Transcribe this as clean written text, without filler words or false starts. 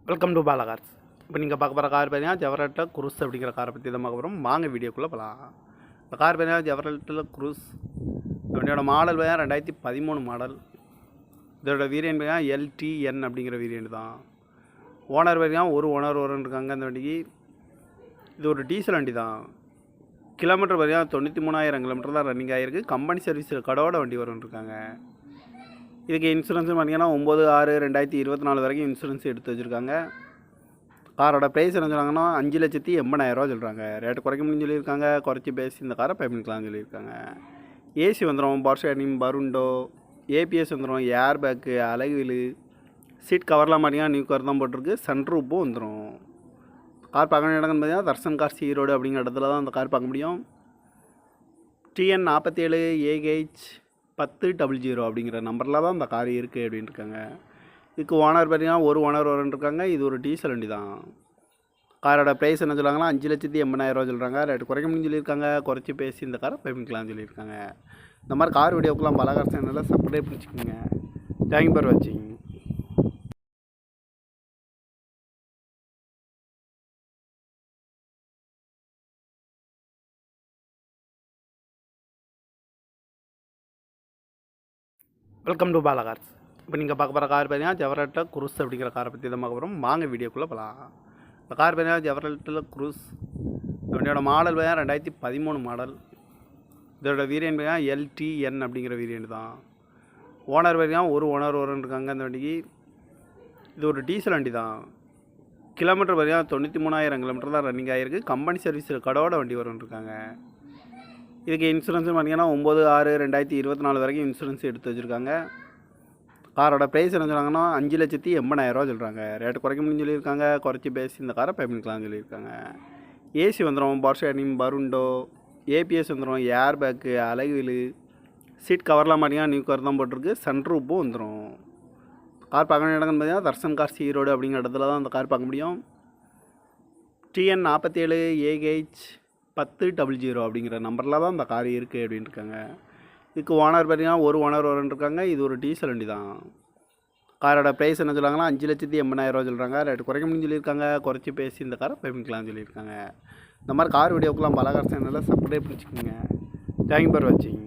Welcome to Bala cars. இப்போ நீங்கள் பார்க்க போகிற கார் பார்த்தீங்கன்னா ஜெவரட்டா குரூஸ் அப்படிங்கிற காரை பற்றி தான் பார்க்க போகிறோம். வாங்க வீடியோக்குள்ளே போகலாம். இந்த கார் பார்த்தீங்கன்னா ஜெவரட்டா குரூஸ் வண்டியோட மாடல் பார்த்தீங்கன்னா 2013 மாடல். இதோட வேரியன்ட் பார்த்தீங்கன்னா எல்டிஎன் அப்படிங்கிற வேரியன்ட் தான். ஓனர் பார்த்தீங்கன்னா ஒரு ஓனர் இருக்காங்க அந்த வண்டிக்கு. இது ஒரு டீசல் வண்டி தான். கிலோமீட்டர் பார்த்தீங்கன்னா 93,000 கிலோமீட்டர் தான் ரன்னிங் ஆகிருக்கு. கம்பெனி சர்வீஸ் கடோட வண்டி வரும்னு இருக்காங்க. இதுக்கு இன்சூரன்ஸ் பார்த்தீங்கன்னா 9/6/2024 வரைக்கும் இன்சூரன்ஸ் எடுத்து வச்சுருக்காங்க. காரோட ப்ரைஸ் என்ன சொல்கிறாங்கன்னா 5,80,000 சொல்கிறாங்க. ரேட்டு குறைக்க முடியும்னு சொல்லியிருக்காங்க. குறைச்சி பேசி இந்த காரை பே பண்ணிக்கலாம்னு சொல்லியிருக்காங்க. ஏசி வந்துடும், பவர் ஷேரிங், பருண்டோ, ஏபிஎஸ் வந்துடும், ஏர் பேக்கு, அலகுவிலு, சீட் கவர்லாம் பார்த்தீங்கன்னா நியூ கவர் தான் போட்டிருக்கு. சன்ரூப்பும் வந்துடும். கார் பார்க்க வேண்டிய இடம்னு பார்த்தீங்கன்னா தர்சன் கார்ஸ் ஈரோடு அப்படிங்கிற இடத்துல தான் அந்த கார் பார்க்க முடியும். TN 47 AH 1000 அப்படிங்கிற நம்பரில் தான் இந்த கார் இருக்குது அப்படின்னு இருக்காங்க. இதுக்கு ஓனர் பார்த்தீங்கன்னா ஒரு ஓனர் இருக்காங்க. இது ஒரு டீசல் வண்டி தான். காரோட ப்ரைஸ் என்ன சொல்கிறாங்கன்னா 5,80,000 சொல்கிறாங்க. ரேட்டு குறைக்க முடியும்னு சொல்லியிருக்காங்க. குறைச்சி பேசி இந்த காரை பே பண்ணிக்கலாம்னு சொல்லியிருக்காங்க. இந்த மாதிரி கார் வீடியோக்கெலாம் பல கார் சேனலில் சப்ஸ்கிரைப் பண்ணிச்சுக்கோங்க. தேங்க்யூ ஃபார் வாட்சிங். Welcome to Bala cars. இப்போ நீங்கள் பார்க்க போகிற கார் பார்த்தீங்கன்னா ஜெவரட்டா குரூஸ் அப்படிங்கிற காரை பற்றி தான் பார்க்க போகிறோம். வாங்க வீடியோக்குள்ளே போகலாம். இந்த கார் பார்த்தீங்கன்னா ஜெவரட்டா குரூஸ் வண்டியோட மாடல் பார்த்தீங்கன்னா 2013 மாடல். இதோட வேரியன்ட் பார்த்தீங்கன்னா எல்டிஎன் அப்படிங்கிற வேரியன்ட் தான். ஓனர் பார்த்தீங்கன்னா ஒரு ஓனர் இருக்காங்க அந்த வண்டிக்கு. இது ஒரு டீசல் வண்டி தான். கிலோமீட்டர் பார்த்தீங்கன்னா 93,000 கிலோமீட்டர் தான் ரன்னிங் ஆகிருக்கு. கம்பெனி சர்வீஸ் கடோட வண்டி வரும்னு இருக்காங்க. இதுக்கு இன்சூரன்ஸ் பார்த்தீங்கன்னா 9/6/2024 வரைக்கும் இன்சூரன்ஸ் எடுத்து வச்சுருக்காங்க. காரோட ப்ரைஸ் என்ன சொல்கிறாங்கன்னா 5,80,000 சொல்கிறாங்க. ரேட்டு குறைக்க முடியும்னு சொல்லியிருக்காங்க. குறைச்சி பேசி இந்த காரை பே பண்ணிக்கலாம்னு சொல்லியிருக்காங்க. ஏசி வந்துடும், பவர் ஷேரிங், பருண்டோ, ஏபிஎஸ் வந்துடும், ஏர் பேக்கு, அலகுவிலு, சீட் கவர்லாம் பார்த்தீங்கன்னா நியூ கவர் தான் போட்டிருக்கு. சன்ரூப்பும் வந்துடும். கார் பார்க்க வேண்டிய இடம்னு பார்த்தீங்கன்னா தர்சன் கார்ஸ் ஈரோடு அப்படிங்கிற இடத்துல தான் அந்த கார் பார்க்க முடியும். TN 47 AH 1000 அப்படிங்கிற நம்பரில் தான் இந்த கார் இருக்குது அப்படின்னு இருக்காங்க. இதுக்கு ஓனர் பார்த்தீங்கன்னா ஒரு ஓனர் இருக்காங்க. இது ஒரு டீசல் வண்டி தான். காரோட ப்ரைஸ் என்ன சொல்கிறாங்கன்னா 5,80,000 சொல்கிறாங்க. ரேட்டு குறைக்க முடியும்னு சொல்லியிருக்காங்க. குறைச்சி பேசி இந்த காரை பே பண்ணிக்கலாம்னு சொல்லியிருக்காங்க. இந்த மாதிரி கார் வீடியோக்கெலாம் பல கார் சேனலில் சப்ஸ்கிரைப் பண்ணிச்சுக்கோங்க. தேங்க்யூ ஃபார் வாட்சிங்.